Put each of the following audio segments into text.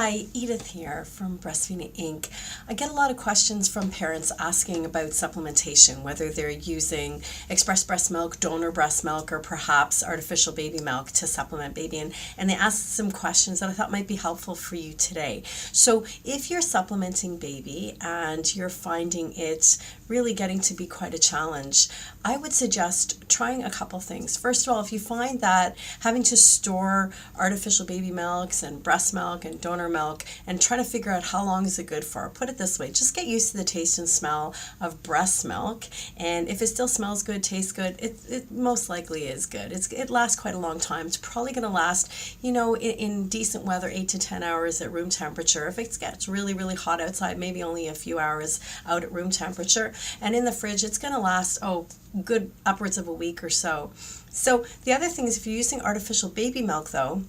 Hi, Edith here from Breastfeeding Inc. I get a lot of questions from parents asking about supplementation, whether they're using express breast milk, donor breast milk, or perhaps artificial baby milk to supplement baby. And they ask some questions that I thought might be helpful for you today. So if you're supplementing baby and you're finding it really getting to be quite a challenge, I would suggest trying a couple things. First of all, if you find that having to store artificial baby milks and breast milk and donor milk and try to figure out how long is it good for, put it this way, just get used to the taste and smell of breast milk, and if it still smells good, tastes good, it most likely is good. It lasts quite a long time. It's probably going to last, in decent weather, 8 to 10 hours at room temperature. If it gets really, really hot outside, maybe only a few hours out at room temperature. And in the fridge, it's going to last, good upwards of a week or so. So the other thing is, if you're using artificial baby milk though,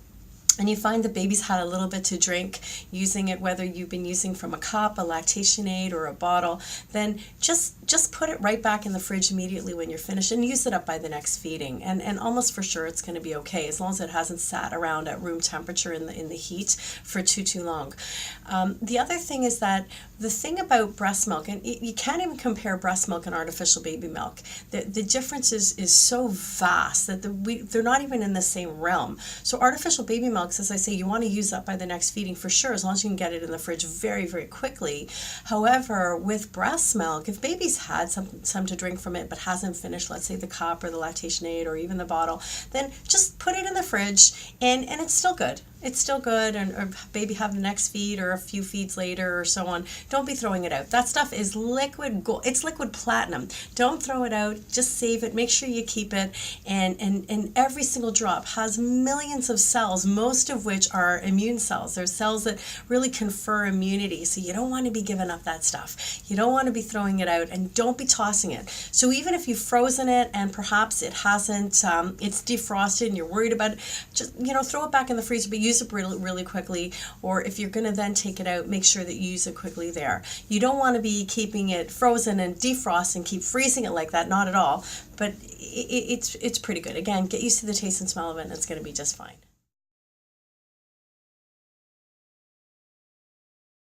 and you find the baby's had a little bit to drink, using it, whether you've been using from a cup, a lactation aid, or a bottle, then just put it right back in the fridge immediately when you're finished and use it up by the next feeding. And almost for sure it's going to be okay, as long as it hasn't sat around at room temperature in the heat for too long. The other thing is that the thing about breast milk, and you can't even compare breast milk and artificial baby milk. The difference is so vast that they're not even in the same realm. So artificial baby milk, as I say, you want to use up by the next feeding for sure, as long as you can get it in the fridge very, very quickly. However, with breast milk, if baby's had some to drink from it but hasn't finished, let's say the cup or the lactation aid or even the bottle, then just put it in the fridge and it's still good. It's still good, or baby have the next feed or a few feeds later or so on. Don't be throwing it out. That stuff is liquid gold. It's liquid platinum. Don't throw it out. Just save it. Make sure you keep it. And every single drop has millions of cells, most of which are immune cells. They're cells that really confer immunity. So you don't want to be giving up that stuff. You don't want to be throwing it out, and don't be tossing it. So even if you've frozen it and perhaps it hasn't, it's defrosted and you're worried about it, just throw it back in the freezer, but use it really, really quickly. Or if you're going to then take it out, make sure that you use it quickly there. You don't want to be keeping it frozen and defrost and keep freezing it like that, not at all. But it's pretty good. Again, get used to the taste and smell of it, and it's going to be just fine.